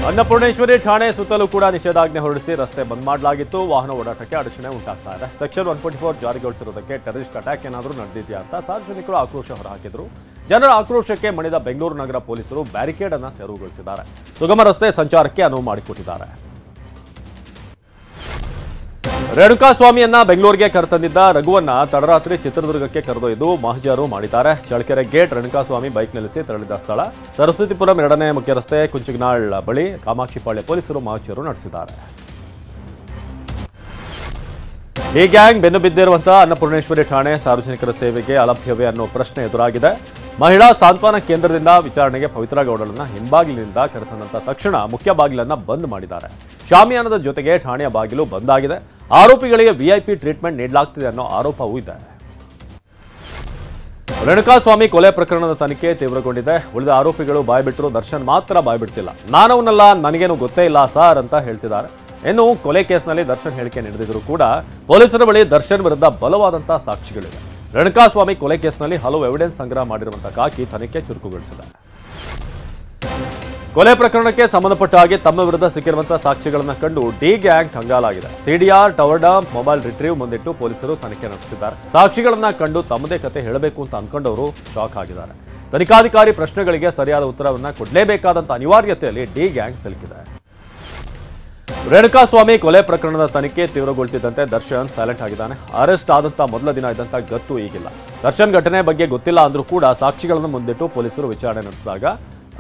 ಅನ್ನಪೂರ್ಣೇಶ್ವರಿ ಠಾಣೆ ಸುತ್ತಲೂ ಕೂಡ ನಿಷೇಧಾಜ್ಞೆ ಹೊರಡಿಸಿ ರಸ್ತೆ ಬಂದ್ ಮಾಡಲಾಗಿತ್ತು. ವಾಹನ ಓಡಾಟಕ್ಕೆ ಅಡಚಣೆ ಉಂಟಾಗ್ತಾ ಇದೆ. ಸೆಕ್ಷನ್ 144 ಜಾರಿಗೊಳಿಸಿರುವುದಕ್ಕೆ ಟೆರರಿಸ್ಟ್ ಅಟ್ಯಾಕ್ ಏನಾದರೂ ನಡೆದಿದೆಯಾ ಅಂತ ಸಾರ್ವಜನಿಕರು ಆಕ್ರೋಶ ಹೊರಹಾಕಿದ್ರು. ಜನರ ಆಕ್ರೋಶಕ್ಕೆ ಮಣಿದ ಬೆಂಗಳೂರು ನಗರ ಪೊಲೀಸರು ಬ್ಯಾರಿಕೇಡ್ ಅನ್ನು ತೆರವುಗೊಳಿಸಿದ್ದಾರೆ. ಸುಗಮ ರಸ್ತೆ ಸಂಚಾರಕ್ಕೆ ಅನುವು ಮಾಡಿಕೊಟ್ಟಿದ್ದಾರೆ. ರೇಣುಕಾಸ್ವಾಮಿಯನ್ನ ಬೆಂಗಳೂರಿಗೆ ಕರೆತಂದಿದ್ದ ರಘುವನ್ನ ತಡರಾತ್ರಿ ಚಿತ್ರದುರ್ಗಕ್ಕೆ ಕರೆದೊಯ್ದು ಮಹಜರು ಮಾಡಿದ್ದಾರೆ. ಚಳ್ಳಕೆರೆ ಗೇಟ್ ರೇಣುಕಾಸ್ವಾಮಿ ಬೈಕ್ ನಿಲ್ಲಿಸಿ ತೆರಳಿದ ಸ್ಥಳ ಸರಸ್ವತಿಪುರಂ 2ನೇ ಮುಖ್ಯ ರಸ್ತೆ ಕುಂಚಿಗನಾಳ್ ಬಳಿ ಕಾಮಾಕ್ಷಿಪಾಳ್ಯ ಪೊಲೀಸರು ಮಹಜರು ನಡೆಸಿದ್ದಾರೆ. ಈ ಗ್ಯಾಂಗ್ ಬೆನ್ನು ಬಿದ್ದಿರುವಂತಹ ಅನ್ನಪೂರ್ಣೇಶ್ವರಿ ಠಾಣೆ ಸಾರ್ವಜನಿಕರ ಸೇವೆಗೆ ಅಲಭ್ಯವೇ ಅನ್ನೋ ಪ್ರಶ್ನೆ ಎದುರಾಗಿದೆ. ಮಹಿಳಾ ಸಾಂತ್ವನ ಕೇಂದ್ರದಿಂದ ವಿಚಾರಣೆಗೆ ಪವಿತ್ರ ಗೌಡರನ್ನ ಹಿಂಬಾಗಿಲಿನಿಂದ ಕರೆತಂದಂತ ತಕ್ಷಣ ಮುಖ್ಯ ಬಾಗಿಲನ್ನ ಬಂದ್ ಮಾಡಿದ್ದಾರೆ. ಶಾಮಿಯಾನದ ಜೊತೆಗೆ ಠಾಣೆಯ ಬಾಗಿಲು ಬಂದ್ ಆಗಿದೆ. ಆರೋಪಿಗಳಿಗೆ ವಿಐಪಿ ಟ್ರೀಟ್ಮೆಂಟ್ ನೀಡಲಾಗ್ತಿದೆ ಅನ್ನೋ ಆರೋಪವೂ ಇದೆ. ರೇಣುಕಾಸ್ವಾಮಿ ಕೊಲೆ ಪ್ರಕರಣದ ತನಿಖೆ ತೀವ್ರಗೊಂಡಿದೆ. ಉಳಿದ ಆರೋಪಿಗಳು ಬಾಯ್ಬಿಟ್ರು, ದರ್ಶನ್ ಮಾತ್ರ ಬಾಯ್ಬಿಡ್ತಿಲ್ಲ. ನಾನವನಲ್ಲ, ನನಗೇನು ಗೊತ್ತೇ ಇಲ್ಲ ಸಾರ್ ಅಂತ ಹೇಳ್ತಿದ್ದಾರೆ. ಇನ್ನು ಕೊಲೆ ಕೇಸ್ನಲ್ಲಿ ದರ್ಶನ್ ಹೇಳಿಕೆ ನೀಡಿದ್ರು ಕೂಡ ಪೊಲೀಸರ ಬಳಿ ದರ್ಶನ್ ವಿರುದ್ಧ ಬಲವಾದಂತಹ ಸಾಕ್ಷಿಗಳಿವೆ. ರೇಣುಕಾಸ್ವಾಮಿ ಕೊಲೆ ಕೇಸ್ನಲ್ಲಿ ಹಲವು ಎವಿಡೆನ್ಸ್ ಸಂಗ್ರಹ ಮಾಡಿರುವಂತಹ ಕಾಕಿ ತನಿಖೆ ಚುರುಕುಗೊಳಿಸಿದೆ. ಕೊಲೆ ಪ್ರಕರಣಕ್ಕೆ ಸಂಬಂಧಪಟ್ಟ ಹಾಗೆ ತಮ್ಮ ವಿರುದ್ಧ ಸಿಕ್ಕಿರುವಂತಹ ಸಾಕ್ಷಿಗಳನ್ನು ಕಂಡು ಡಿ ಗ್ಯಾಂಗ್ ಕಂಗಾಲಾಗಿದೆ. CDR tower dump mobile retrieve ಮುಂದಿಟ್ಟು ಪೊಲೀಸರು ತನಿಖೆ ನಡೆಸುತ್ತಿದ್ದಾರೆ. ಸಾಕ್ಷಿಗಳನ್ನ ಕಂಡು ತಮ್ಮದೇ ಕತೆ ಹೇಳಬೇಕು ಅಂತ ಅನ್ಕೊಂಡವರು ಶಾಕ್ ಆಗಿದ್ದಾರೆ. ತನಿಖಾಧಿಕಾರಿ ಪ್ರಶ್ನೆಗಳಿಗೆ ಸರಿಯಾದ ಉತ್ತರವನ್ನ ಕೊಡಲೇಬೇಕಾದಂತ ಅನಿವಾರ್ಯತೆಯಲ್ಲಿ ಡಿ ಗ್ಯಾಂಗ್ ಸಿಲುಕಿದೆ. ರೇಣುಕಾಸ್ವಾಮಿ ಕೊಲೆ ಪ್ರಕರಣದ ತನಿಖೆ ತೀವ್ರಗೊಳ್ತಿದ್ದಂತೆ ದರ್ಶನ್ ಸೈಲೆಂಟ್ ಆಗಿದ್ದಾನೆ. ಅರೆಸ್ಟ್ ಆದಂತ ಮೊದಲ ದಿನ ಇದ್ದಂತ ಗತ್ತು ಈಗಿಲ್ಲ. ದರ್ಶನ್ ಘಟನೆ ಬಗ್ಗೆ ಗೊತ್ತಿಲ್ಲ ಅಂದ್ರೂ ಕೂಡ ಸಾಕ್ಷಿಗಳನ್ನು ಮುಂದಿಟ್ಟು ಪೊಲೀಸರು ವಿಚಾರಣೆ ನಡೆಸಿದಾಗ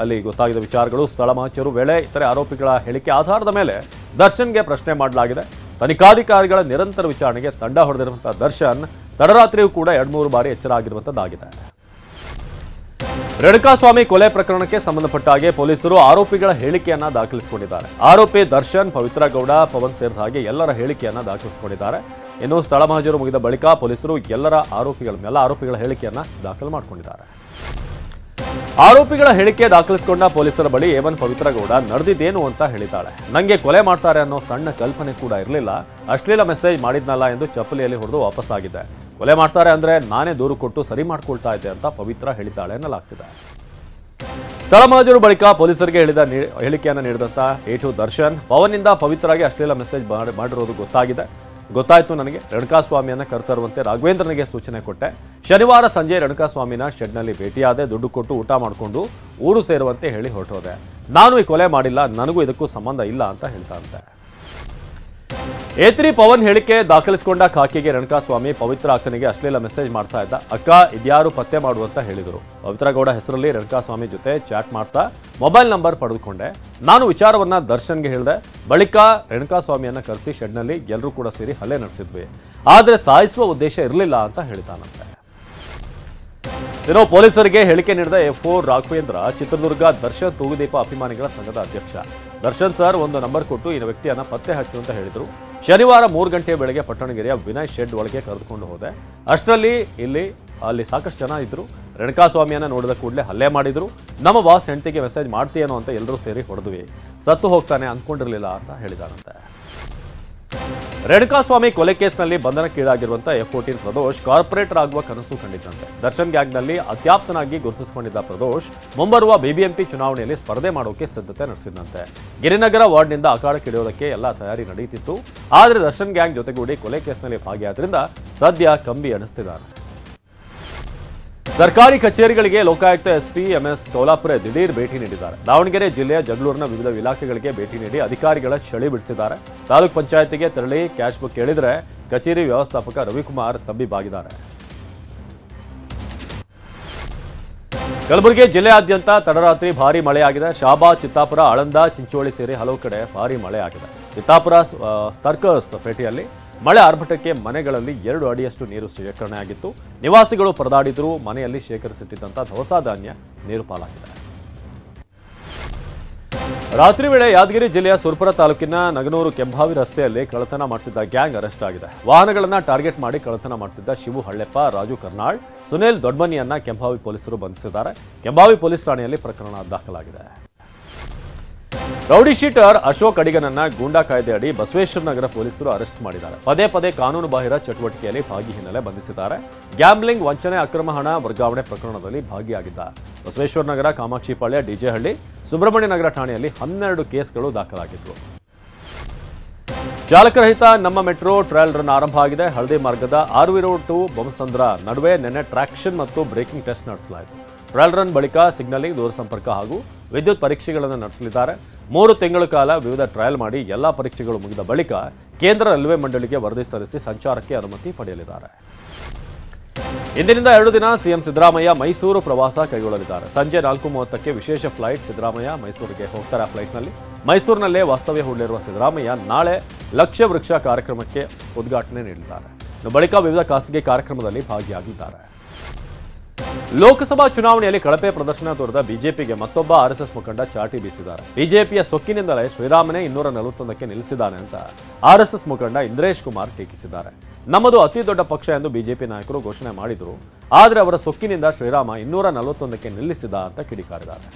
ಅಲ್ಲಿ ಗೊತ್ತಾಗಿದ್ದ ವಿಚಾರಗಳು, ಸ್ಥಳ ಮಹಜರು ವೇಳೆ ಇತರೆ ಆರೋಪಿಗಳ ಹೇಳಿಕೆ ಆಧಾರದ ಮೇಲೆ ದರ್ಶನ್ಗೆ ಪ್ರಶ್ನೆ ಮಾಡಲಾಗಿದೆ. ತನಿಖಾಧಿಕಾರಿಗಳ ನಿರಂತರ ವಿಚಾರಣೆಗೆ ತಂಡ ಹೊಡೆದಿರುವಂತಹ ದರ್ಶನ್ ತಡರಾತ್ರಿಯೂ ಕೂಡ 2-3 ಬಾರಿ ಎಚ್ಚರ ಆಗಿರುವಂತದ್ದಾಗಿದೆ. ರೇಣುಕಾಸ್ವಾಮಿ ಕೊಲೆ ಪ್ರಕರಣಕ್ಕೆ ಸಂಬಂಧಪಟ್ಟ ಹಾಗೆ ಪೊಲೀಸರು ಆರೋಪಿಗಳ ಹೇಳಿಕೆಯನ್ನ ದಾಖಲಿಸಿಕೊಂಡಿದ್ದಾರೆ. ಆರೋಪಿ ದರ್ಶನ್, ಪವಿತ್ರ ಗೌಡ, ಪವನ್ ಸೇರಿದ ಹಾಗೆ ಎಲ್ಲರ ಹೇಳಿಕೆಯನ್ನ ದಾಖಲಿಸಿಕೊಂಡಿದ್ದಾರೆ. ಇನ್ನು ಸ್ಥಳ ಮಹಜರು ಮುಗಿದ ಬಳಿಕ ಪೊಲೀಸರು ಎಲ್ಲ ಆರೋಪಿಗಳ ಹೇಳಿಕೆಯನ್ನ ದಾಖಲು ಮಾಡಿಕೊಂಡಿದ್ದಾರೆ. ಆರೋಪಿಗಳ ಹೇಳಿಕೆ ದಾಖಲಿಸಿಕೊಂಡ ಪೊಲೀಸರ ಬಳಿ A1 ಪವಿತ್ರ ಗೌಡ ನಡೆದಿದ್ದೇನು ಅಂತ ಹೇಳಿದ್ದಾಳೆ. ನಂಗೆ ಕೊಲೆ ಮಾಡ್ತಾರೆ ಅನ್ನೋ ಸಣ್ಣ ಕಲ್ಪನೆ ಕೂಡ ಇರಲಿಲ್ಲ. ಅಶ್ಲೀಲ ಮೆಸೇಜ್ ಮಾಡಿದ್ನಲ್ಲ ಎಂದು ಚಪ್ಪಲಿಯಲ್ಲಿ ಹೊಡೆದು ವಾಪಸ್ಸಾಗಿದ್ದೆ. ಕೊಲೆ ಮಾಡ್ತಾರೆ ಅಂದ್ರೆ ನಾನೇ ದೂರು ಕೊಟ್ಟು ಸರಿ ಮಾಡ್ಕೊಳ್ತಾ ಇದ್ದೆ ಅಂತ ಪವಿತ್ರ ಹೇಳಿದ್ದಾಳೆ ಎನ್ನಲಾಗ್ತಿದೆ. ಸ್ಥಳ ಮಹಜರು ಬಳಿಕ ಪೊಲೀಸರಿಗೆ ಹೇಳಿಕೆಯನ್ನು ನೀಡಿದಂತ A2 ದರ್ಶನ್, ಪವನ್ನಿಂದ ಪವಿತ್ರಾಗೆ ಅಶ್ಲೀಲ ಮೆಸೇಜ್ ಮಾಡಿರೋದು ಗೊತ್ತಾಯ್ತು ನನಗೆ. ರೇಣುಕಾಸ್ವಾಮಿಯನ್ನ ಕರೆತರುವಂತೆ ರಾಘವೇಂದ್ರನಿಗೆ ಸೂಚನೆ ಕೊಟ್ಟೆ. ಶನಿವಾರ ಸಂಜೆ ರೇಣುಕಾಸ್ವಾಮಿನ ಶೆಡ್ನಲ್ಲಿ ಭೇಟಿಯಾದೆ. ದುಡ್ಡು ಕೊಟ್ಟು ಊಟ ಮಾಡಿಕೊಂಡು ಊರು ಸೇರುವಂತೆ ಹೇಳಿ ಹೊರಟೋದೆ. ನಾನು ಈ ಕೊಲೆ ಮಾಡಿಲ್ಲ, ನನಗೂ ಇದಕ್ಕೂ ಸಂಬಂಧ ಇಲ್ಲ ಅಂತ ಹೇಳ್ತಾರಂತೆ. A3 ಪವನ್ ಹೇಳಿಕೆ ದಾಖಲಿಸಿಕೊಂಡ ಖಾಕಿಗೆ ರೇಣುಕಾಸ್ವಾಮಿ ಪವಿತ್ರ ಅಕ್ಕನಿಗೆ ಅಶ್ಲೀಲ ಮೆಸೇಜ್ ಮಾಡ್ತಾ ಇದ್ದ. ಅಕ್ಕ ಇದ್ಯಾರು ಪತ್ತೆ ಮಾಡುವಂತ ಹೇಳಿದರು. ಪವಿತ್ರ ಗೌಡ ಹೆಸರಲ್ಲಿ ರೇಣುಕಾಸ್ವಾಮಿ ಜೊತೆ ಚಾಟ್ ಮಾಡ್ತಾ ಮೊಬೈಲ್ ನಂಬರ್ ಪಡೆದುಕೊಂಡೆ. ನಾನು ವಿಚಾರವನ್ನ ದರ್ಶನ್ಗೆ ಹೇಳಿದೆ. ಬಳಿಕ ರೇಣುಕಾಸ್ವಾಮಿಯನ್ನ ಕರೆಸಿ ಶೆಡ್ನಲ್ಲಿ ಎಲ್ಲರೂ ಕೂಡ ಸೇರಿ ಹಲ್ಲೆ ನಡೆಸಿದ್ವಿ. ಆದ್ರೆ ಸಾಯಿಸುವ ಉದ್ದೇಶ ಇರಲಿಲ್ಲ ಅಂತ ಹೇಳ್ತಾನಂತೆ. ಇನ್ನು ಪೊಲೀಸರಿಗೆ ಹೇಳಿಕೆ ನೀಡಿದ F4 ರಾಘವೇಂದ್ರ, ಚಿತ್ರದುರ್ಗ ದರ್ಶನ್ ತೂಗುದೀಪ ಅಭಿಮಾನಿಗಳ ಸಂಘದ ಅಧ್ಯಕ್ಷ. ದರ್ಶನ್ ಸರ್ ಒಂದು ನಂಬರ್ ಕೊಟ್ಟು ಈ ವ್ಯಕ್ತಿಯನ್ನ ಪತ್ತೆ ಹಚ್ಚು ಅಂತ ಹೇಳಿದ್ರು. ಶನಿವಾರ 3 ಗಂಟೆ ಬೆಳಗ್ಗೆ ಪಟ್ಟಣಗೆರೆಯ ವಿನಯ್ ಶೆಡ್ ಒಳಗೆ ಕರೆದುಕೊಂಡು ಹೋದೆ. ಅಷ್ಟರಲ್ಲಿ ಅಲ್ಲಿ ಸಾಕಷ್ಟು ಜನ ಇದ್ರು. ರೇಣುಕಾಸ್ವಾಮಿಯನ್ನ ನೋಡಿದ ಕೂಡಲೇ ಹಲ್ಲೆ ಮಾಡಿದ್ರು. ನಮ್ಮ ಬಾಸ್ ಹೆಂಡತಿಗೆ ಮೆಸೇಜ್ ಮಾಡ್ತೀಯೇನೋ ಅಂತ ಎಲ್ಲರೂ ಸೇರಿ ಹೊಡೆದ್ವಿ. ಸತ್ತು ಹೋಗ್ತಾನೆ ಅಂದ್ಕೊಂಡಿರಲಿಲ್ಲ ಅಂತ ಹೇಳಿದಾರಂತೆ. ರೇಣುಕಾಸ್ವಾಮಿ ಕೊಲೆ ಕೇಸ್ನಲ್ಲಿ ಬಂಧನಕ್ಕೀಡಾಗಿರುವಂತಹ F14 ಪ್ರದೋಷ್ ಕಾರ್ಪೊರೇಟರ್ ಆಗುವ ಕನಸು ಕಂಡಿದ್ದಂತೆ. ದರ್ಶನ್ ಗ್ಯಾಂಗ್ನಲ್ಲಿ ಅತ್ಯಾಪ್ತನಾಗಿ ಗುರುತಿಸಿಕೊಂಡಿದ್ದ ಪ್ರದೋಷ್ ಮುಂಬರುವ BBMP ಚುನಾವಣೆಯಲ್ಲಿ ಸ್ಪರ್ಧೆ ಮಾಡೋಕೆ ಸಿದ್ಧತೆ ನಡೆಸಿದಂತೆ. ಗಿರಿನಗರ ವಾರ್ಡ್ನಿಂದ ಅಖಾಡಕ್ಕಿಳಿಯೋದಕ್ಕೆ ಎಲ್ಲ ತಯಾರಿ ನಡೆಯುತ್ತಿತ್ತು. ಆದರೆ ದರ್ಶನ್ ಗ್ಯಾಂಗ್ ಜೊತೆಗೂಡಿ ಕೊಲೆ ಕೇಸ್ನಲ್ಲಿ ಭಾಗಿಯಾದ್ರಿಂದ ಸದ್ಯ ಕಂಬಿ ಎಣಿಸ್ತಿದ್ದಾರೆ. ಸರ್ಕಾರಿ ಕಚೇರಿಗಳಿಗೆ ಲೋಕಾಯುಕ್ತ SP MS ಕೌಲಾಪುರ ದಿಢೀರ್ ಭೇಟಿ ನೀಡಿದ್ದಾರೆ. ದಾವಣಗೆರೆ ಜಿಲ್ಲೆಯ ಜಗಳೂರಿನ ವಿವಿಧ ಇಲಾಖೆಗಳಿಗೆ ಭೇಟಿ ನೀಡಿ ಅಧಿಕಾರಿಗಳ ಚಳಿ ಬಿಡಿಸಿದ್ದಾರೆ. ತಾಲೂಕ್ ಪಂಚಾಯತಿಗೆ ತೆರಳಿ ಕ್ಯಾಶ್ ಬುಕ್ ಕೇಳಿದ್ರೆ ಕಚೇರಿ ವ್ಯವಸ್ಥಾಪಕ ರವಿಕುಮಾರ್ ತಬ್ಬಿಬ್ಬಾಗಿದ್ದಾರೆ. ಕಲಬುರಗಿ ಜಿಲ್ಲೆಯಾದ್ಯಂತ ತಡರಾತ್ರಿ ಭಾರೀ ಮಳೆಯಾಗಿದೆ. ಶಾಬಾದ್, ಚಿತ್ತಾಪುರ, ಆಳಂದ, ಚಿಂಚೋಳಿ ಸೇರಿ ಹಲವು ಕಡೆ ಭಾರೀ ಮಳೆಯಾಗಿದೆ. ಚಿತ್ತಾಪುರ ತರ್ಕಸ್ ಪೇಟೆಯಲ್ಲಿ ಮಳೆ ಆರ್ಭಟಕ್ಕೆ ಮನೆಗಳಲ್ಲಿ 2 ಅಡಿಯಷ್ಟು ನೀರು ಶೇಖರಣೆಯಾಗಿತ್ತು. ನಿವಾಸಿಗಳು ಪರದಾಡಿದ್ರು. ಮನೆಯಲ್ಲಿ ಶೇಖರಿಸಿಟ್ಟಿದ್ದಂಥ ದವಸ ಧಾನ್ಯ ನೀರು ಪಾಲಾಗಿದೆ. ರಾತ್ರಿ ವೇಳೆ ಯಾದಗಿರಿ ಜಿಲ್ಲೆಯ ಸುರಪುರ ತಾಲೂಕಿನ ನಗನೂರು ಕೆಂಭಾವಿ ರಸ್ತೆಯಲ್ಲಿ ಕಳ್ಳತನ ಮಾಡ್ತಿದ್ದ ಗ್ಯಾಂಗ್ ಅರೆಸ್ಟ್ ಆಗಿದೆ. ವಾಹನಗಳನ್ನ ಟಾರ್ಗೆಟ್ ಮಾಡಿ ಕಳ್ಳತನ ಮಾಡ್ತಿದ್ದ ಶಿವು ಹಳ್ಳೆಪ್ಪ, ರಾಜು ಕರ್ನಾಳ್, ಸುನೇಲ್ ದೊಡ್ಮನಿಯನ್ನ ಕೆಂಭಾವಿ ಪೊಲೀಸರು ಬಂಧಿಸಿದ್ದಾರೆ. ಕೆಂಭಾವಿ ಪೊಲೀಸ್ ಠಾಣೆಯಲ್ಲಿ ಪ್ರಕರಣ ದಾಖಲಾಗಿದೆ. ರೌಡಿ ಶೀಟರ್ ಅಶೋಕ್ ಅಡಿಗನನ್ನ ಗೂಂಡಾ ಕಾಯ್ದೆ ಅಡಿ ಬಸವೇಶ್ವರ ನಗರ ಪೊಲೀಸರು ಅರೆಸ್ಟ್ ಮಾಡಿದ್ದಾರೆ. ಪದೇ ಪದೇ ಕಾನೂನು ಬಾಹಿರ ಚಟುವಟಿಕೆಯಲ್ಲಿ ಭಾಗಿ ಹಿನ್ನೆಲೆ ಬಂಧಿಸಿದ್ದಾರೆ. ಗ್ಯಾಮ್ಲಿಂಗ್, ವಂಚನೆ, ಅಕ್ರಮ ಹಣ ವರ್ಗಾವಣೆ ಪ್ರಕರಣದಲ್ಲಿ ಭಾಗಿಯಾಗಿದ್ದ ಬಸವೇಶ್ವರ ನಗರ, ಕಾಮಾಕ್ಷಿಪಾಳ್ಯ, ಡಿಜೆಹಳ್ಳಿ, ಸುಬ್ರಹ್ಮಣ್ಯ ನಗರ ಠಾಣೆಯಲ್ಲಿ 12 ಕೇಸ್ಗಳು ದಾಖಲಾಗಿದ್ವು. ಚಾಲಕರಹಿತ ನಮ್ಮ ಮೆಟ್ರೋ ಟ್ರಯಲ್ ರನ್ ಆರಂಭ ಆಗಿದೆ. ಹಳದಿ ಮಾರ್ಗದ ಆರ್ವಿ ರೋಡ್ ಟು ಬೊಮ್ಮಸಂದ್ರ ನಡುವೆ ನಿನ್ನೆ ಟ್ರಾಕ್ಷನ್ ಮತ್ತು ಬ್ರೇಕಿಂಗ್ ಟೆಸ್ಟ್ ನಡೆಸಲಾಯಿತು. ಟ್ರಯಲ್ ರನ್ ಬಳಿಕ ಸಿಗ್ನಲಿಂಗ್, ದೂರಸಂಪರ್ಕ ಹಾಗೂ ವಿದ್ಯುತ್ ಪರೀಕ್ಷೆಗಳನ್ನು ನಡೆಸಲಿದ್ದಾರೆ. 3 ತಿಂಗಳ ಕಾಲ ವಿವಿಧ ಟ್ರಯಲ್ ಮಾಡಿ ಎಲ್ಲಾ ಪರೀಕ್ಷೆಗಳು ಮುಗಿದ ಬಳಿಕ ಕೇಂದ್ರ ರೈಲ್ವೆ ಮಂಡಳಿಗೆ ವರದಿ ಸಲ್ಲಿಸಿ ಸಂಚಾರಕ್ಕೆ ಅನುಮತಿ ಪಡೆಯಲಿದ್ದಾರೆ. ಇಂದಿನಿಂದ 2 ದಿನ ಸಿಎಂ ಸಿದ್ದರಾಮಯ್ಯ ಮೈಸೂರು ಪ್ರವಾಸ ಕೈಗೊಳ್ಳಲಿದ್ದಾರೆ. ಸಂಜೆ 4:30ಕ್ಕೆ ವಿಶೇಷ ಫ್ಲೈಟ್. ಸಿದ್ದರಾಮಯ್ಯ ಮೈಸೂರಿಗೆ ಹೋಗ್ತಾರೆ. ಫ್ಲೈಟ್ನಲ್ಲಿ ಮೈಸೂರಿನಲ್ಲೇ ವಾಸ್ತವ್ಯ ಹೂಡಲಿರುವ ಸಿದ್ದರಾಮಯ್ಯ ನಾಳೆ ಲಕ್ಷ ವೃಕ್ಷ ಕಾರ್ಯಕ್ರಮಕ್ಕೆ ಉದ್ಘಾಟನೆ ನೀಡಲಿದ್ದಾರೆ. ಬಳಿಕ ವಿವಿಧ ಖಾಸಗಿ ಕಾರ್ಯಕ್ರಮದಲ್ಲಿ ಭಾಗಿಯಾಗಲಿದ್ದಾರೆ. ಲೋಕಸಭಾ ಚುನಾವಣೆಯಲ್ಲಿ ಕಳಪೆ ಪ್ರದರ್ಶನ ತೋರಿದ ಬಿಜೆಪಿಗೆ ಮತ್ತೊಬ್ಬ ಆರ್ಎಸ್ಎಸ್ ಮುಖಂಡ ಚಾಟಿ ಬೀಸಿದ್ದಾರೆ. ಬಿಜೆಪಿಯ ಸೊಕ್ಕಿನಿಂದಲೇ ಶ್ರೀರಾಮನೇ 241ಕ್ಕೆ ನಿಲ್ಲಿಸಿದ್ದಾನೆ ಅಂತ ಆರ್ಎಸ್ಎಸ್ ಮುಖಂಡ ಇಂದ್ರೇಶ್ ಕುಮಾರ್ ಟೀಕಿಸಿದ್ದಾರೆ. ನಮ್ಮದು ಅತಿ ದೊಡ್ಡ ಪಕ್ಷ ಎಂದು ಬಿಜೆಪಿ ನಾಯಕರು ಘೋಷಣೆ ಮಾಡಿದರು. ಆದರೆ ಅವರ ಸೊಕ್ಕಿನಿಂದ ಶ್ರೀರಾಮ 241ಕ್ಕೆ ನಿಲ್ಲಿಸಿದ ಅಂತ ಕಿಡಿಕಾರಿದ್ದಾರೆ.